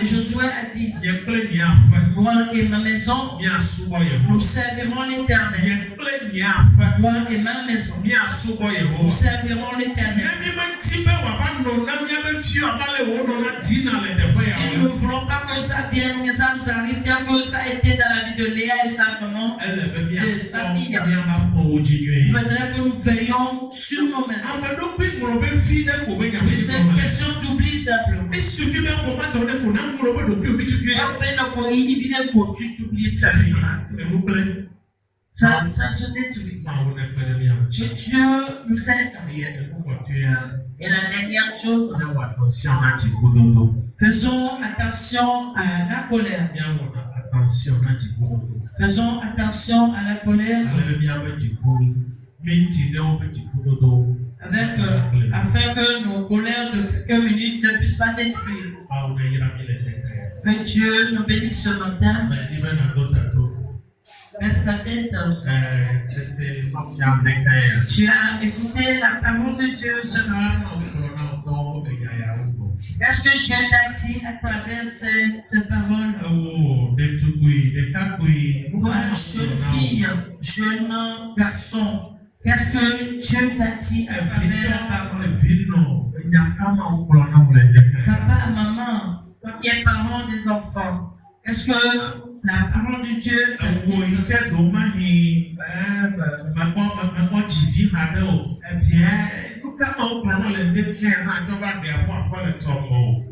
Josué a dit, Nye kple nye aƒe. moi et ma maison, Míasubɔ nous Yehowa. servirons l'Éternel. Nye kple nye aƒe. Moi et ma maison, Míasubɔ nous Yehowa. servirons Ne l'Éternel. mi meti be wòava nɔ na míabe fiwo abe ale wònɔna dina le teƒe Si ya nous o. ne voulons pas que ça vienne, que ça nous arrive, tel que ça a été dans la vie de Léa et sa maman, Ele be míakpɔ famille. míaba kpɔ wo dzi il nyuie. faudrait que nous veillions sur nos maisons. Ame ɖokui ŋlɔ be fi ɖe ko be Mais c'est une nyame. question d'oubli simplement. Il suffit be ko ma dɔ ne ko na ŋlɔ be ɖokui omi tukui. C'est fini. Enu kple. Ça se détruit. Mawo ne kpe ɖe míame dzi. Que Dieu nous aide. Eye enu kpɔtɔea. Et la dernière chose, Ne wɔ attention na dziƒododo. faisons attention à la colère. Míawɔ attention na dziƒododo. Faisons attention à la colère Ale be míabe dziƒo míti ɖe woƒe dziƒododo. afin que nos colères de quelques minutes ne puissent pas détruire. Mawo ne yra mi le tete. Que Dieu nous bénisse ce matin. Medi be nado tato. Baisse ta tête. Ese mafia deka ya. Tu as écouté la parole de Dieu ce matin. Na wokplɔ na wotɔ enya ya wogbo. Qu'est-ce que Dieu t'a dit à travers ces paroles? Ewo ɖetugbui, ɖekakpui. Voilà, jeune fille, jeune garçon. Qu'est-ce que Dieu t'a dit à travers la parole? Evino, enya kama wokplɔ na wo le deka. Papa, maman, toi qui es parent des enfants, est-ce que la parole de Dieu t'a Ewo dit? yi ke ɖo ma yi mekpɔ dzivi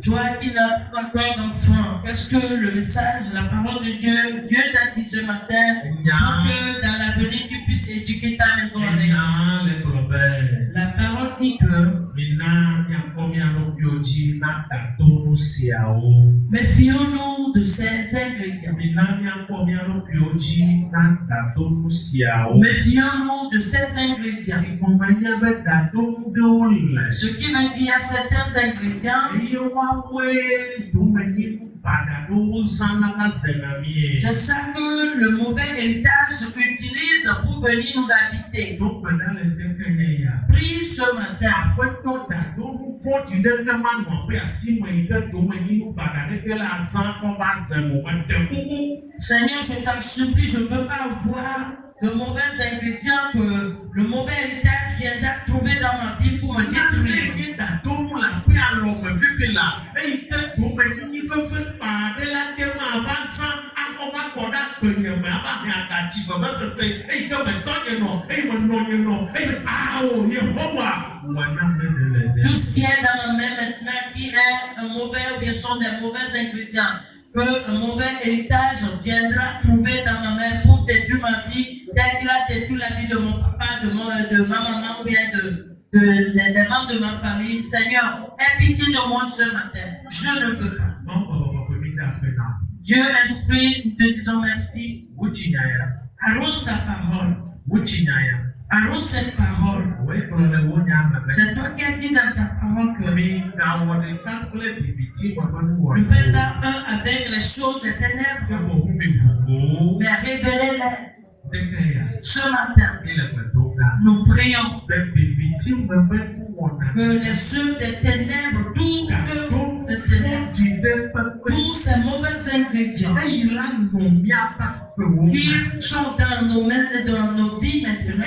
Toi qui n'as pas encore d'enfant, qu'est-ce que le message, la parole de Dieu, Dieu t'a dit ce matin pour que dans l'avenir tu puisses éduquer ta maison avec lui. La parole dit que méfions-nous de ces ingrédients. Méfions-nous de ces ingrédients. Ce qui veut dire qu'il y a certains ingrédients. C'est ça que le mauvais héritage utilise pour venir nous habiter. Prie ce matin. Seigneur, je t'en supplie, je ne veux pas voir de mauvais ingrédients que le mauvais héritage viendra trouver dans ma vie pour me détruire. Tout ce qui est dans ma main maintenant qui est un mauvais ou bien sont des mauvais ingrédients, que un mauvais héritage viendra trouver dans ma main pour détruire ma vie, tel qu'il a détruit la vie de mon papa, de ma maman ou bien des membres de ma famille. Seigneur, aie pitié de moi ce matin. Je ne veux pas. Dieu, Esprit, nous te disons merci. Arrose ta parole. Arrose cette parole. C'est toi qui as dit dans ta parole que ne faites pas un avec les choses des ténèbres, mais révélez-les. Ce matin, nous prions que les œuvres des ténèbres, tous ces mauvais ingrédients qui sont dans nos vies maintenant,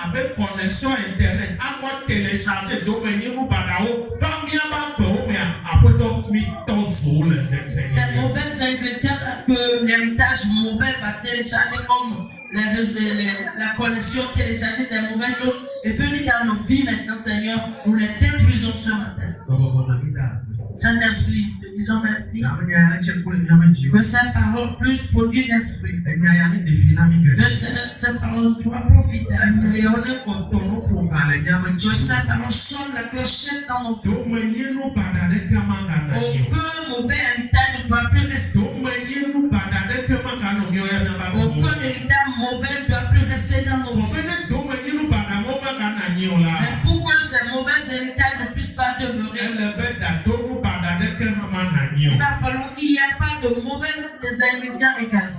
avec connexion internet, à moi télécharger ces mauvais ingrédients que l'héritage mauvais va télécharger comme la connexion téléchargée des mauvaises choses est venue dans nos vies maintenant, Seigneur, nous les détruisons ce matin. Saint-Esprit, te disons merci. Que cette parole puisse produire des fruits. Que cette parole soit profitable. Que cette parole sonne la clochette dans nos vies. Aucun mauvais héritage ne doit plus rester. Aucun héritage mauvais ne doit plus rester dans nos vies. Mais pour que ces mauvais héritages ne puissent pas demeurer, il va falloir qu'il n'y ait pas de mauvais ingrédients également.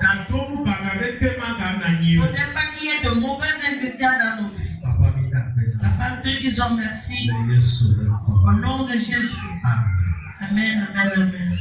Il ne faudrait pas qu'il y ait de mauvais ingrédients dans nos vies. Papa, nous te disons merci. Au nom de Jésus. Amen, amen, amen.